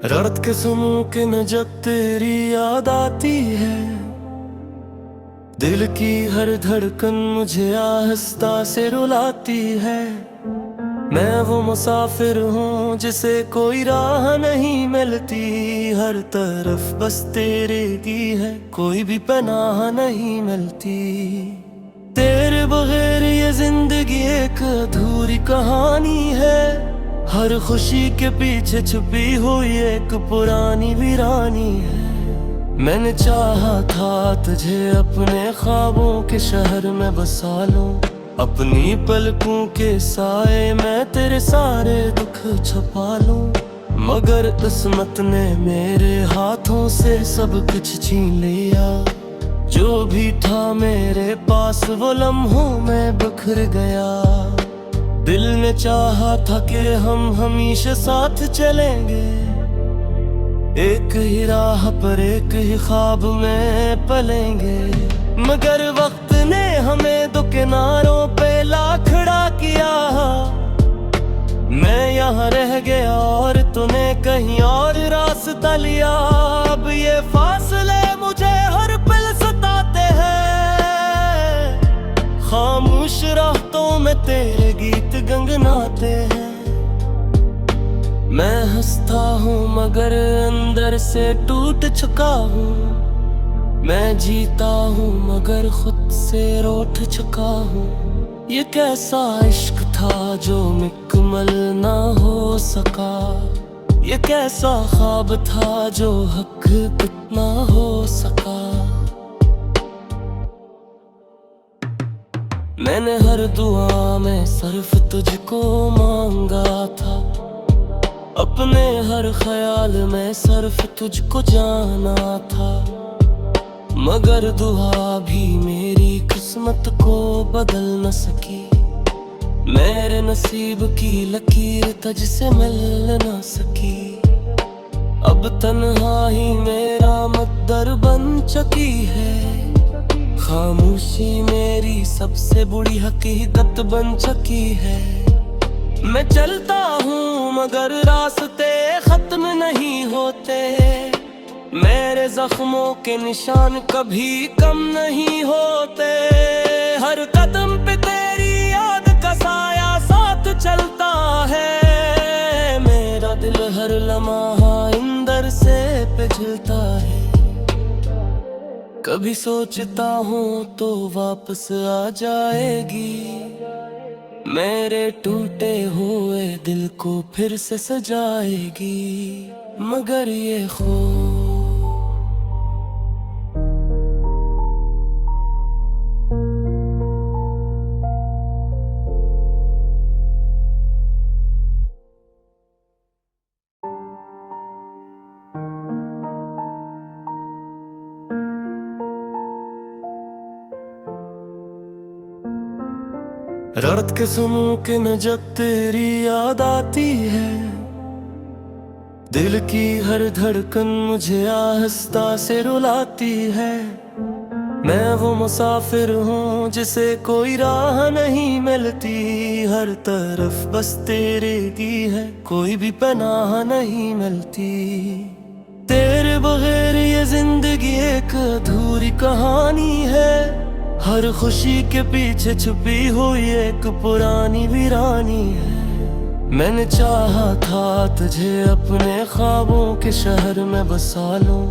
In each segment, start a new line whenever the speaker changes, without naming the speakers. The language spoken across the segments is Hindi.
रात के मुमकिन जब तेरी याद आती है, दिल की हर धड़कन मुझे आहिस्ता से रुलाती है। मैं वो मुसाफिर हूँ जिसे कोई राह नहीं मिलती, हर तरफ बस तेरे की है, कोई भी पनाह नहीं मिलती। तेरे बगैर ये जिंदगी एक अधूरी कहानी है, हर खुशी के पीछे छुपी हुई एक पुरानी वीरानी है। मैंने चाहा था तुझे अपने ख्वाबों के शहर में बसा लूं, अपनी पलकों के साए मैं तेरे सारे दुख छुपा लूं। मगर किस्मत ने मेरे हाथों से सब कुछ छीन लिया, जो भी था मेरे पास वो लम्हों में बिखर गया। दिल ने चाहा था कि हम हमेशा साथ चलेंगे, एक ही राह पर एक ही ख्वाब में पलेंगे। मगर वक्त ने हमें दो किनारों पे ला खड़ा किया, मैं यहाँ रह गया और तूने कहीं और रास्ता लिया। अब ये फासले मुझे हर पल सताते हैं, खामोश रातों में तेरे गीत गंगनाते हैं। मैं हंसता हूँ मगर अंदर से टूट चुका हूँ, मैं जीता हूँ मगर खुद से रूठ चुका हूँ। ये कैसा इश्क था जो मुकम्मल ना हो सका, ये कैसा ख्वाब था जो हक ना हो सका। मैंने हर दुआ में सिर्फ तुझको मांगा था, अपने हर ख्याल में सिर्फ तुझको जाना था। मगर दुआ भी मेरी किस्मत को बदल न सकी, मेरे नसीब की लकीर तुझसे मिल न सकी। अब तन्हाई मेरा मकदर बन चुकी है, खामोशी मेरी सबसे बुरी हकीकत बन चुकी है। मैं चलता हूँ मगर रास्ते खत्म नहीं होते, मेरे जख्मों के निशान कभी कम नहीं होते। हर कदम पे तेरी याद का साया साथ चलता है, मेरा दिल हर लम्हा अंदर से पिघलता है। कभी सोचता हूँ तो वापस आ जाएगी, मेरे टूटे हुए दिल को फिर से सजाएगी। मगर ये रात के मुमकिन जब तेरी याद आती है, दिल की हर धड़कन मुझे आहिस्ता से रुलाती है। मैं वो मुसाफिर हूँ जिसे कोई राह नहीं मिलती, हर तरफ बस तेरे की है, कोई भी पनाह नहीं मिलती। तेरे बगैर ये जिंदगी एक अधूरी कहानी है, हर खुशी के पीछे छुपी हुई एक पुरानी वीरानी है। मैंने चाहा था तुझे अपने ख्वाबों के शहर में बसा लूं,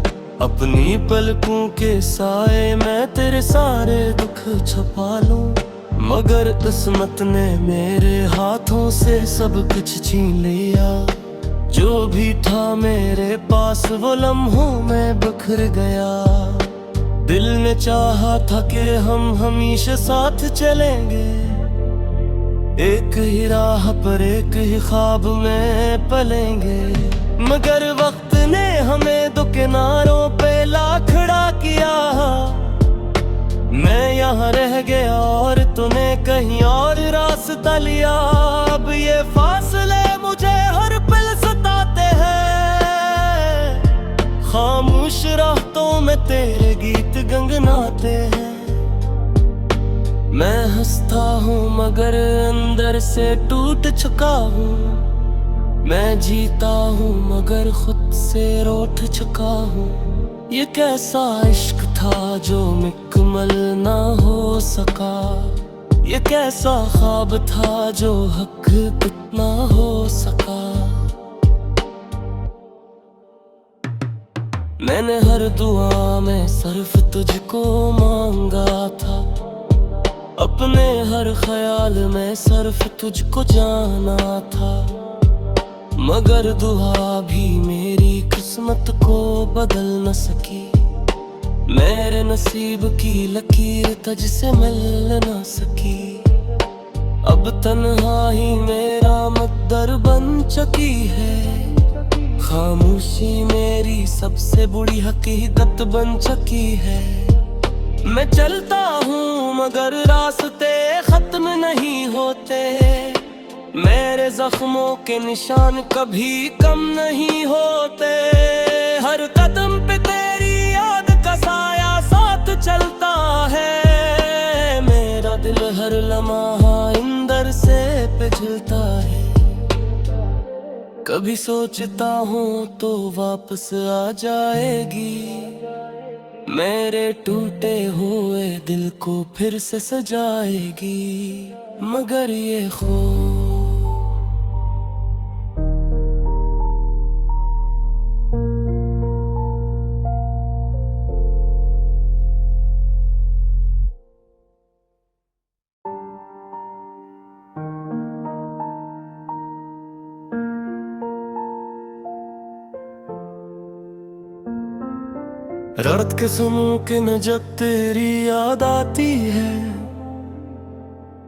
अपनी पलकों के साए मैं तेरे सारे दुख छुपा लूं। मगर किस्मत ने मेरे हाथों से सब कुछ छीन लिया, जो भी था मेरे पास वो लम्हों में बिखर गया। दिल ने चाहा था कि हम हमेशा साथ चलेंगे, एक ही राह पर एक ही ख्वाब में पलेंगे। मगर वक्त ने हमें दो किनारों पे ला खड़ा किया, मैं यहाँ रह गया और तूने कहीं और रास्ता लिया। अब ये फासले मुझे हर पल सताते हैं, खामोश रातों में तेरे गीत गंगनाते हैं। मैं हंसता हूँ मगर अंदर से टूट चुका हूँ, मैं जीता हूँ मगर खुद से रूठ चुका हूँ। ये कैसा इश्क था जो मुकम्मल ना हो सका। ये कैसा ख्वाब था जो हकीकत ना हो सका। मैंने हर दुआ में सिर्फ तुझको मांगा था। अपने हर ख्याल में सिर्फ तुझको जाना था। मगर दुआ भी मेरी किस्मत को बदल न सकी। मेरे नसीब की लकीर तुझसे मिल न सकी। अब तन्हाई मेरा मकदर बन चुकी है। खामोशी मेरी सबसे बुरी हकीकत बन चुकी है। मैं चलता हूँ मगर रास्ते खत्म नहीं होते। मेरे जख्मों के निशान कभी कम नहीं होते। हर कदम पे तेरी याद का साया साथ चलता है। मेरा दिल हर लम्हा अंदर से पिघलता है। कभी सोचता हूँ तो वापस आ जाएगी। मेरे टूटे हुए दिल को फिर से सजाएगी। मगर ये रात के समय के न जब तेरी याद आती है।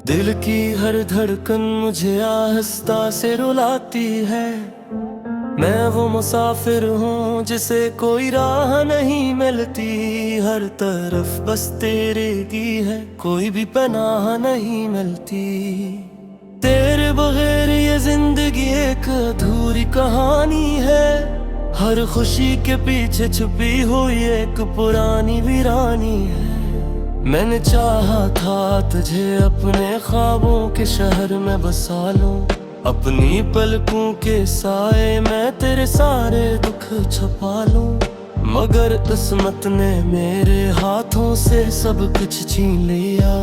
दिल की हर धड़कन मुझे आहिस्ता से रुलाती है। मैं वो मुसाफिर हूँ जिसे कोई राह नहीं मिलती। हर तरफ बस तेरे की है, कोई भी पनाह नहीं मिलती। तेरे बगैर ये जिंदगी एक अधूरी कहानी है। हर खुशी के पीछे छुपी हुई एक पुरानी वीरानी है। मैंने चाहा था तुझे अपने ख्वाबों के शहर में बसा लूं। अपनी पलकों के साए मैं तेरे सारे दुख छुपा लूं। मगर किस्मत ने मेरे हाथों से सब कुछ छीन लिया।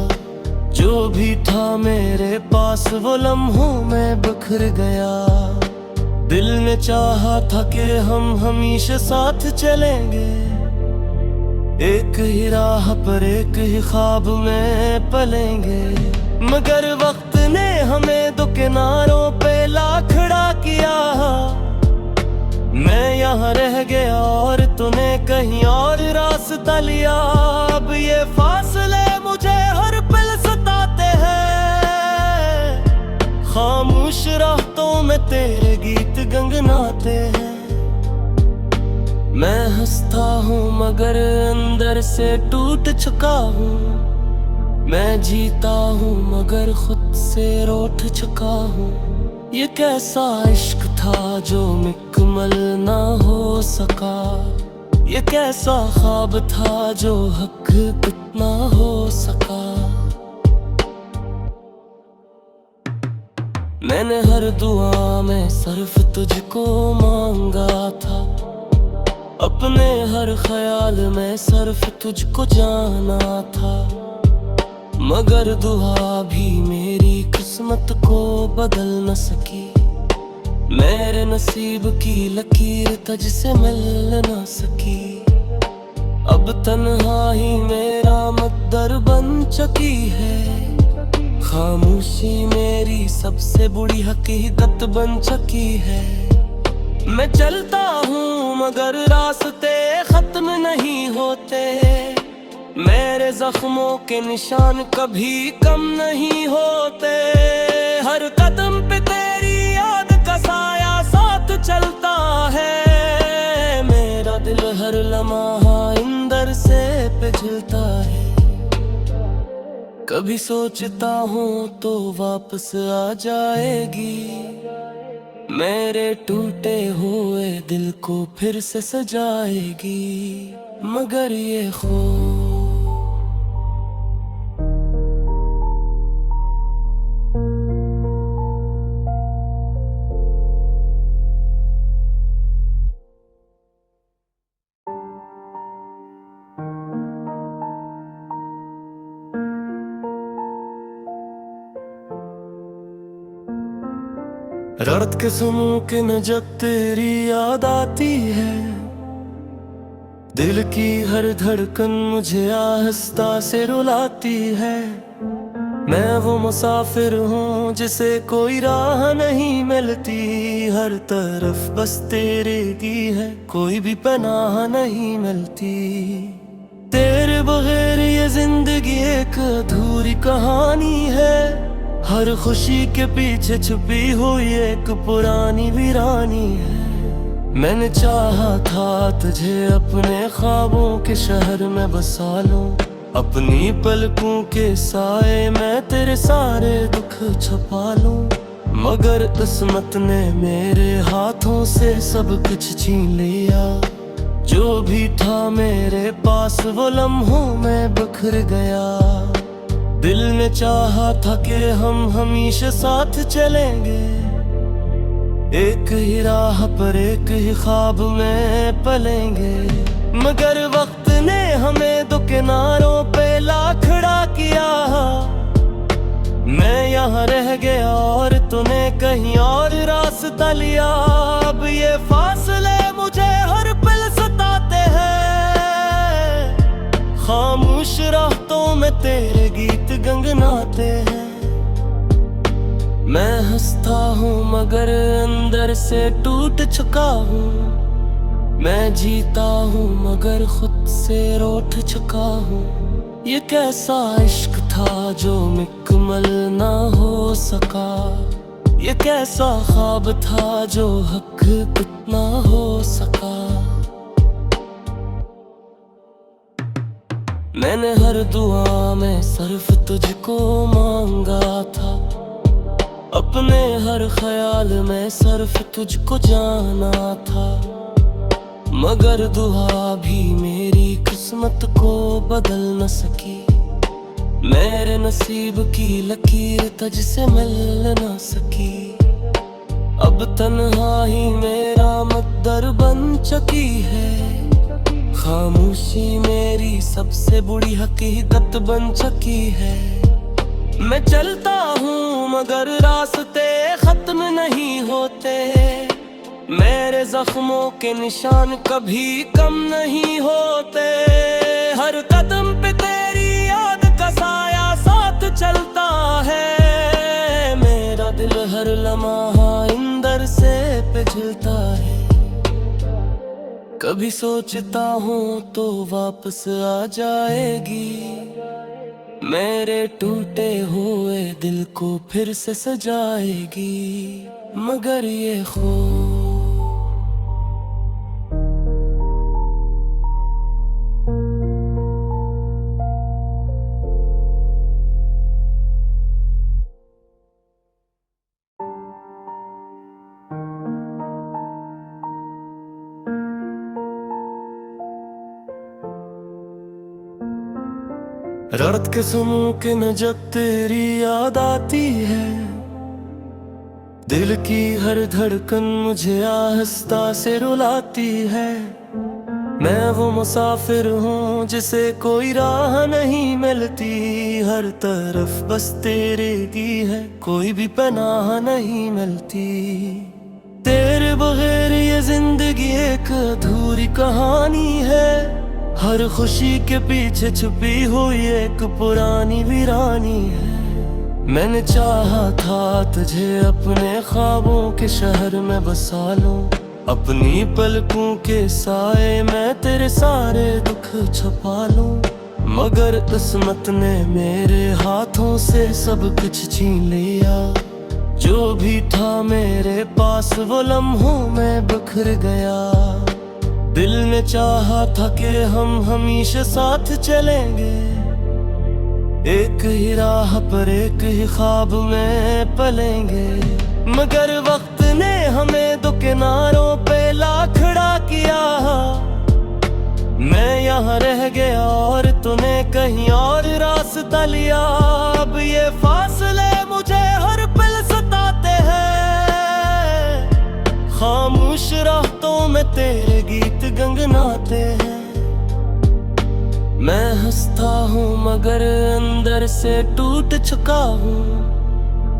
जो भी था मेरे पास वो लम्हों में बिखर गया। दिल ने चाहा था कि हम हमेशा साथ चलेंगे। एक ही राह पर एक ही ख्वाब में पलेंगे। मगर वक्त ने हमें दो किनारों पे ला खड़ा किया। मैं यहाँ रह गया और तूने कहीं और रास्ता लिया। अब ये फासले मुझे हर पल सताते हैं। खामोश रातों में तेरे गीत गंगनाते हैं। मैं हंसता हूँ मगर अंदर से टूट चुका हूँ। मैं जीता हूँ मगर खुद से रूठ चुका हूँ। ये कैसा इश्क था जो मुकम्मल ना हो सका। ये कैसा ख्वाब था जो हकीकत ना हो सका। मैंने हर दुआ में सिर्फ तुझको मांगा था। अपने हर ख्याल में सिर्फ तुझको जाना था। मगर दुआ भी मेरी किस्मत को बदल न सकी। मेरे नसीब की लकीर तुझसे मिल न सकी। अब तन्हाई मेरा मकदर बन चुकी है। खामोशी मेरी सबसे बुरी हकीकत बन चुकी है। मैं चलता हूँ मगर रास्ते खत्म नहीं होते। मेरे जख्मों के निशान कभी कम नहीं होते। हर कदम पे तेरी याद का साया साथ चलता है। मेरा दिल हर लम्हा अंदर से पिघलता है। कभी सोचता हूँ तो वापस आ जाएगी। मेरे टूटे हुए दिल को फिर से सजाएगी। मगर ये रात के मुमकिन जब तेरी याद आती है, दिल की हर धड़कन मुझे आहिस्ता से रुलाती है। मैं वो मुसाफिर हूँ जिसे कोई राह नहीं मिलती, हर तरफ बस तेरे की है, कोई भी पनाह नहीं मिलती। तेरे बगैर ये जिंदगी एक अधूरी कहानी है, हर खुशी के पीछे छुपी हुई एक पुरानी वीरानी है। मैंने चाहा था तुझे अपने ख्वाबों के शहर में बसा लूं, अपनी पलकों के साए मैं तेरे सारे दुख छुपा लूं। मगर किस्मत ने मेरे हाथों से सब कुछ छीन लिया, जो भी था मेरे पास वो लम्हों में बिखर गया। दिल ने चाहा था कि हम हमेशा साथ चलेंगे, एक ही राह पर एक ही ख्वाब में पलेंगे। मगर वक्त ने हमें दो किनारों पे ला खड़ा किया, मैं यहाँ रह गया और तूने कहीं और रास्ता लिया। अब ये फासले मुझे हर पल सताते हैं, खामोश रातों में तेरे गीत गनगनाते हैं। मैं हंसता हूँ मगर अंदर से टूट चुका हूँ, मैं जीता हूँ मगर खुद से रूठ चुका हूँ। ये कैसा इश्क था जो मुकम्मल ना हो सका, ये कैसा ख्वाब था जो हक कितना हो सका। मैंने हर दुआ में सिर्फ तुझको मांगा था, अपने हर ख्याल में सिर्फ तुझको जाना था। मगर दुआ भी मेरी किस्मत को बदल न सकी, मेरे नसीब की लकीर तुझसे मिल न सकी। अब तन्हाई मेरा मकदर बन चुकी है, खामोशी मेरी सबसे बुरी हकीकत बन चुकी है। मैं चलता हूँ मगर रास्ते खत्म नहीं होते, मेरे जख्मों के निशान कभी कम नहीं होते। हर कदम पे तेरी याद का साया साथ चलता है, मेरा दिल हर लम्हा अंदर से पिघलता है। कभी सोचता हूँ तो वापस आ जाएगी, मेरे टूटे हुए दिल को फिर से सजाएगी। मगर ये खो रात के मुमकिन जब तेरी याद आती है, दिल की हर धड़कन मुझे आहिस्ता से रुलाती है। मैं वो मुसाफिर हूँ जिसे कोई राह नहीं मिलती, हर तरफ बस तेरे की है, कोई भी पनाह नहीं मिलती। तेरे बगैर ये जिंदगी एक अधूरी कहानी है, हर खुशी के पीछे छुपी हुई एक पुरानी वीरानी है। मैंने चाहा था तुझे अपने ख्वाबों के शहर में बसा लूं, अपनी पलकों के साए मैं तेरे सारे दुख छुपा लूं। मगर किस्मत ने मेरे हाथों से सब कुछ छीन लिया, जो भी था मेरे पास वो लम्हों में बिखर गया। दिल ने चाहा था कि हम हमेशा साथ चलेंगे, एक ही राह पर एक ही ख्वाब में पलेंगे। मगर वक्त ने हमें दो किनारों पे ला खड़ा किया, मैं यहाँ रह गया और तूने कहीं और रास्ता लिया। अब ये फासले मुझे हर पल सताते हैं, खामोश रातों में तेरे गीत गनगनाते हैं। मैं हंसता हूँ मगर अंदर से टूट चुका हूँ,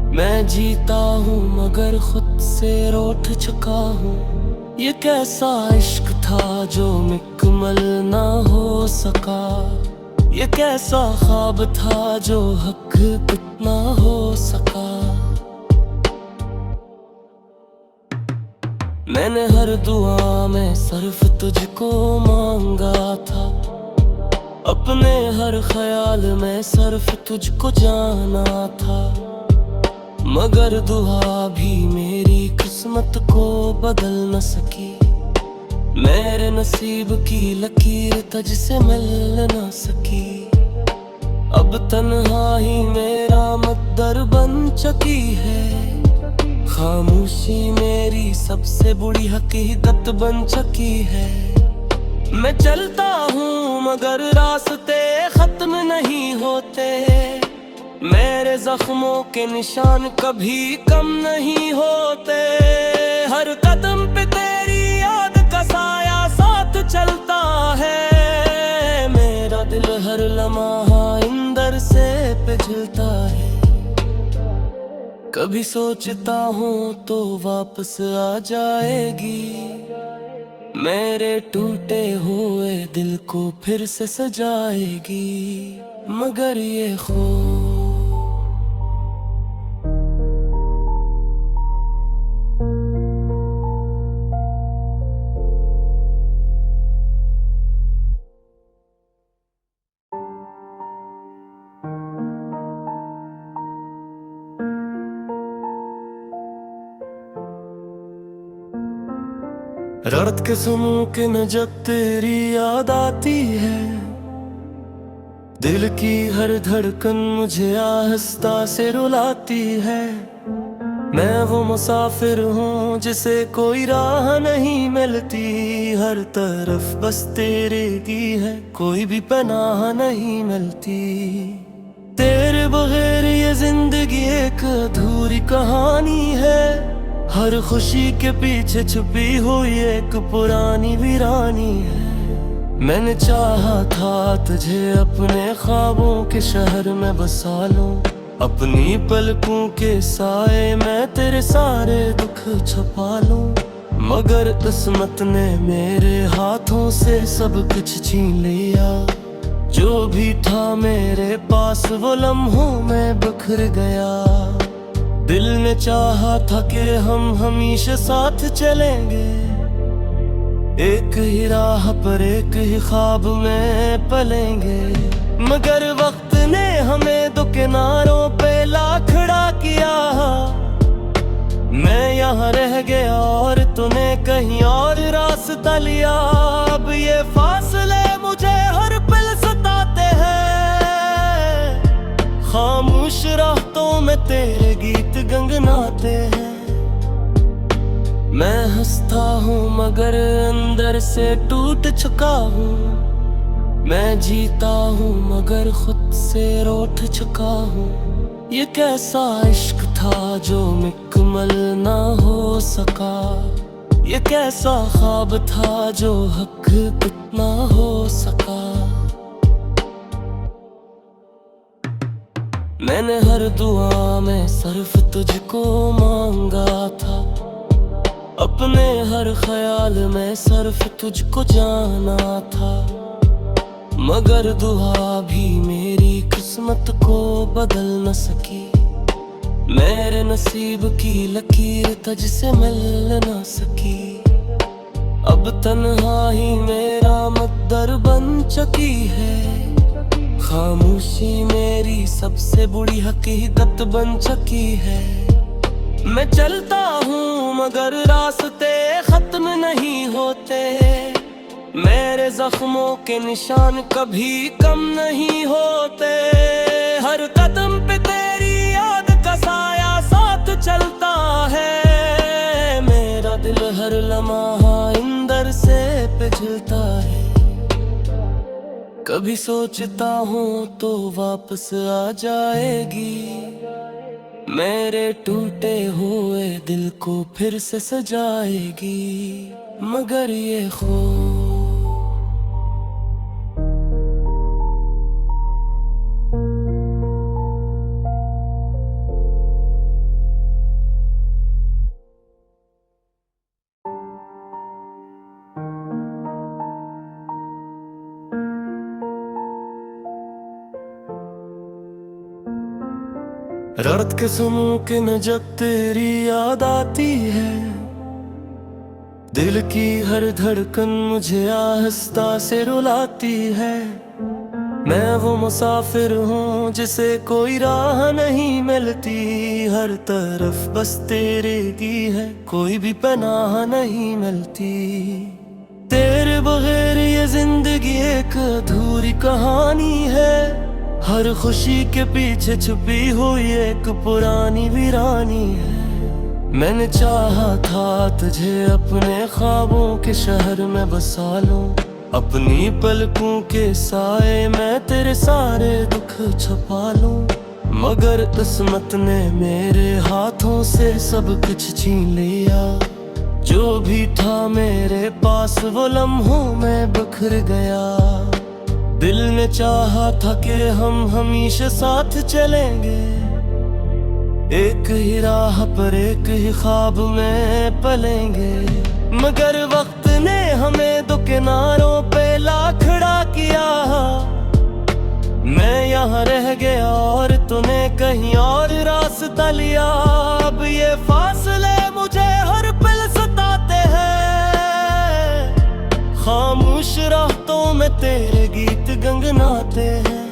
मैं जीता हूँ मगर खुद से रूठ चुका हूँ। ये कैसा इश्क था जो मुकम्मल ना हो सका। ये कैसा ख्वाब था जो हक कितना हो सका। मैंने हर दुआ में सिर्फ तुझको मांगा था। अपने हर ख्याल में सिर्फ तुझको जाना था। मगर दुआ भी मेरी किस्मत को बदल न सकी। मेरे नसीब की लकीर तुझसे मिल न सकी। अब तन्हाई मेरा मकदर बन चुकी है। खामोशी मेरी सबसे बुरी हकीकत बन चुकी है। मैं चलता हूँ मगर रास्ते खत्म नहीं होते। मेरे जख्मों के निशान कभी कम नहीं होते। हर कदम पे तेरी याद का साया साथ चलता है। मेरा दिल हर लम्हा अंदर से पिघलता है। कभी सोचता हूँ तो वापस आ जाएगी। मेरे टूटे हुए दिल को फिर से सजाएगी। मगर ये खो रात के समय के न जब तेरी याद आती है। दिल की हर धड़कन मुझे आहिस्ता से रुलाती है। मैं वो मुसाफिर हूँ जिसे कोई राह नहीं मिलती। हर तरफ बस तेरे की है, कोई भी पनाह नहीं मिलती। तेरे बगैर ये जिंदगी एक अधूरी कहानी है। हर खुशी के पीछे छुपी हुई एक पुरानी वीरानी है। मैंने चाहा था तुझे अपने ख्वाबों के शहर में बसा लूं। अपनी पलकों के साए मैं तेरे सारे दुख छुपा लूं। मगर किस्मत ने मेरे हाथों से सब कुछ छीन लिया। जो भी था मेरे पास वो लम्हों में बिखर गया। दिल ने चाहा था कि हम हमेशा साथ चलेंगे। एक ही राह पर एक ही ख्वाब में पलेंगे। मगर वक्त ने हमें दो किनारों पे ला खड़ा किया। मैं यहाँ रह गया और तूने कहीं और रास्ता लिया। अब ये फासले मुझे हर पल सताते हैं। खामोश रातों में तेरे गीत गनगनाते हैं। मैं हंसता हूँ मगर अंदर से टूट चुका हूँ। मैं जीता हूँ मगर खुद से रूठ चुका हूँ। ये कैसा इश्क था जो मुकम्मल ना हो सका। ये कैसा ख्वाब था जो हक कितना हो सका। मैंने हर दुआ में सिर्फ तुझको मांगा था। अपने हर ख्याल में सिर्फ तुझको जाना था। मगर दुआ भी मेरी किस्मत को बदल न सकी। मेरे नसीब की लकीर तुझसे मिल न सकी। अब तन्हाई मेरा मकदर बन चुकी है। खामोशी मेरी सबसे बुरी हकीकत बन चुकी है। मैं चलता हूँ मगर रास्ते खत्म नहीं होते। मेरे जख्मों के निशान कभी कम नहीं होते। हर कदम पे तेरी याद का साया साथ चलता है। मेरा दिल हर लम्हा अंदर से पिघलता है। कभी सोचता हूँ तो वापस आ जाएगी। मेरे टूटे हुए दिल को फिर से सजाएगी। मगर ये खो रात के सुनूं कि न जब तेरी याद आती है, दिल की हर धड़कन मुझे आहिस्ता से रुलाती है। मैं वो मुसाफिर हूँ जिसे कोई राह नहीं मिलती, हर तरफ बस तेरे की है, कोई भी पनाह नहीं मिलती। तेरे बगैर ये जिंदगी एक अधूरी कहानी है, हर खुशी के पीछे छुपी हुई एक पुरानी वीरानी है। मैंने चाहा था तुझे अपने ख्वाबों के शहर में बसा लूं, अपनी पलकों के साए में तेरे सारे दुख छुपा लूं। मगर किस्मत ने मेरे हाथों से सब कुछ छीन लिया, जो भी था मेरे पास वो लम्हों में बिखर गया। दिल ने चाहा था कि हम हमेशा साथ चलेंगे, एक ही राह पर एक ही ख्वाब में पलेंगे। मगर वक्त ने हमें दो किनारों पे ला खड़ा किया, मैं यहाँ रह गया और तूने कहीं और रास्ता लिया। अब ये फासले मुझे हर पल सताते हैं, खामोश रातों में तेरे गीत गनगनाते हैं।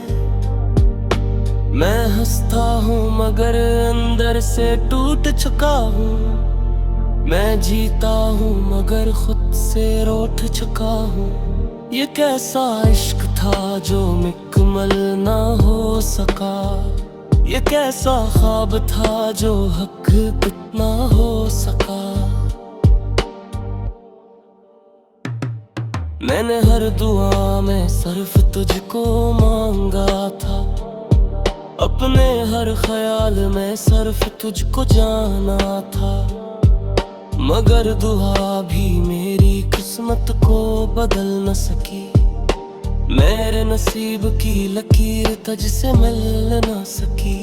मैं हंसता हूँ मगर अंदर से टूट चुका हूँ, मैं जीता हूँ मगर खुद से रूठ चुका हूँ। ये कैसा इश्क था जो मुकम्मल ना हो सका, ये कैसा ख्वाब था जो हक कितना हो सका। मैंने हर दुआ में सिर्फ तुझको मांगा था, अपने हर ख्याल में सिर्फ तुझको जाना था। मगर दुआ भी मेरी किस्मत को बदल न सकी, मेरे नसीब की लकीर तुझसे मिल न सकी।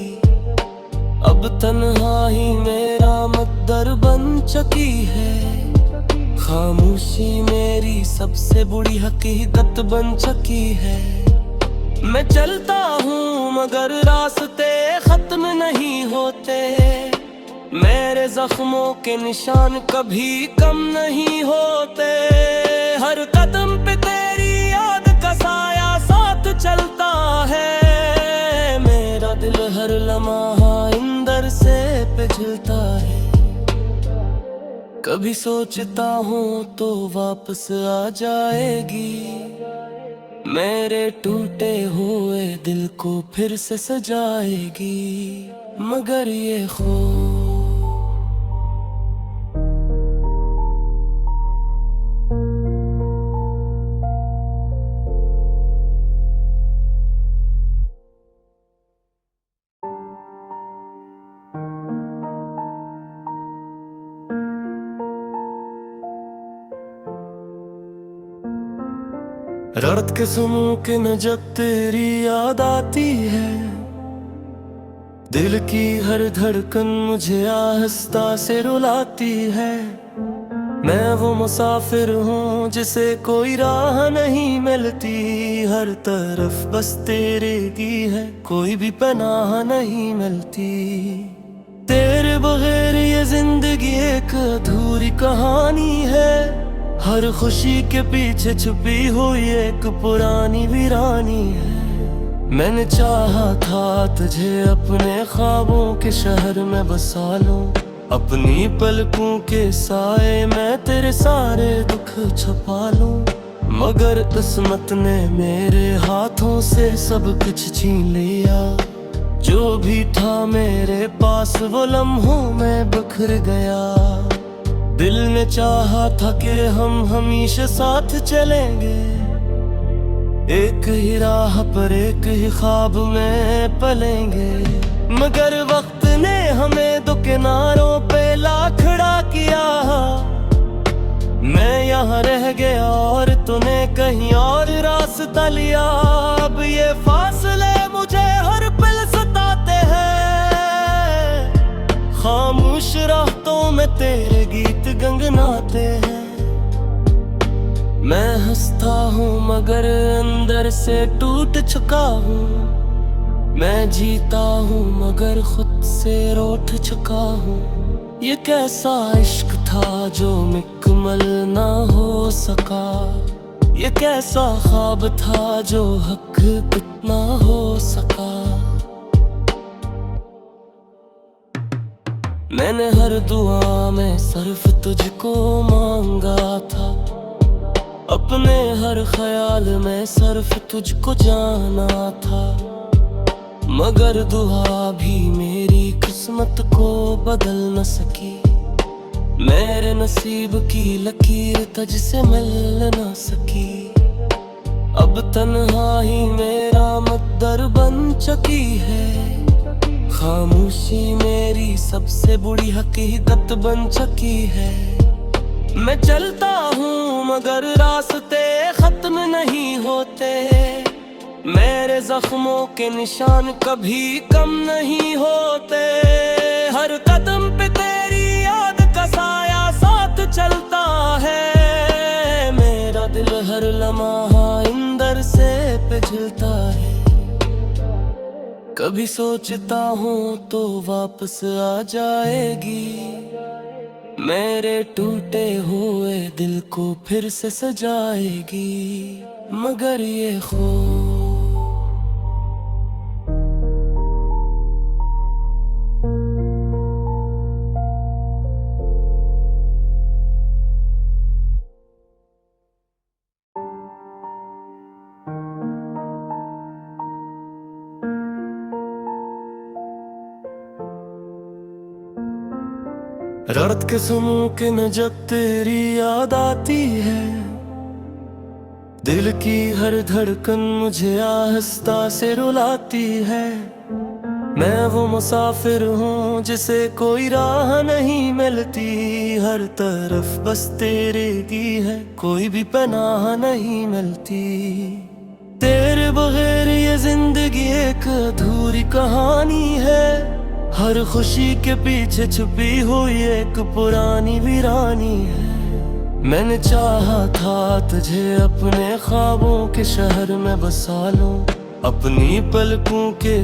अब तन्हाई मेरा मकदर बन चुकी है, खामोशी मेरी सबसे बुरी हकीकत बन चुकी है। मैं चलता हूँ मगर रास्ते खत्म नहीं होते, मेरे जख्मों के निशान कभी कम नहीं होते। हर कदम पे तेरी याद का साया साथ चलता है, मेरा दिल हर लम्हा अंदर से पिघलता है। कभी सोचता हूँ तो वापस आ जाएगी, मेरे टूटे हुए दिल को फिर से सजाएगी। मगर ये खो रात के सुनूं कि न जब तेरी याद आती है, दिल की हर धड़कन मुझे आहिस्ता से रुलाती है। मैं वो मुसाफिर हूँ जिसे कोई राह नहीं मिलती, हर तरफ बस तेरे की है, कोई भी पनाह नहीं मिलती। तेरे बगैर ये जिंदगी एक अधूरी कहानी है, हर खुशी के पीछे छुपी हुई एक पुरानी वीरानी है। मैंने चाहा था तुझे अपने ख्वाबों के शहर में बसा लूं, अपनी पलकों के साए में तेरे सारे दुख छुपा लूं। मगर किस्मत ने मेरे हाथों से सब कुछ छीन लिया, जो भी था मेरे पास वो लम्हों में बिखर गया। दिल ने चाहा था कि हम हमेशा साथ चलेंगे, एक ही राह पर एक ही ख्वाब में पलेंगे। मगर वक्त ने हमें दो किनारों पे ला खड़ा किया, मैं यहाँ रह गया और तूने कहीं और रास्ता लिया। अब ये फासले मुझे हर पल सताते हैं, खामोश रातों में तेरे गीत गनगनाते हैं। मैं हंसता हूँ मगर अंदर से टूट चुका हूँ, मैं जीता हूँ मगर खुद से रूठ चुका हूँ। ये कैसा इश्क था जो मुकम्मल ना हो सका। ये कैसा ख्वाब था जो हक कितना हो सका। मैंने हर दुआ में सिर्फ तुझको मांगा था। अपने हर ख्याल में सिर्फ तुझको जाना था। मगर दुआ भी मेरी किस्मत को बदल न सकी। मेरे नसीब की लकीर तुझसे मिल न सकी। अब तन्हाई मेरा मकदर बन चुकी है। खामोशी मेरी सबसे बुरी हकीकत बन चुकी है। मैं चलता हूँ मगर रास्ते खत्म नहीं होते। मेरे जख्मों के निशान कभी कम नहीं होते। हर कदम पे तेरी याद का साया साथ चलता है। मेरा दिल हर लम्हा अंदर से पिघलता है। कभी सोचता हूँ तो वापस आ जाएगी। मेरे टूटे हुए दिल को फिर से सजाएगी। मगर ये खो रात के सुनूं कि न जब तेरी याद आती है। दिल की हर धड़कन मुझे आहिस्ता से रुलाती है। मैं वो मुसाफिर हूँ जिसे कोई राह नहीं मिलती। हर तरफ बस तेरे की है, कोई भी पनाह नहीं मिलती। तेरे बगैर ये जिंदगी एक अधूरी कहानी है। हर खुशी के पीछे छुपी हुई एक पुरानी वीरानी है। मैंने चाहा था तुझे अपने ख्वाबों के शहर में बसा लूं। अपनी पलकों के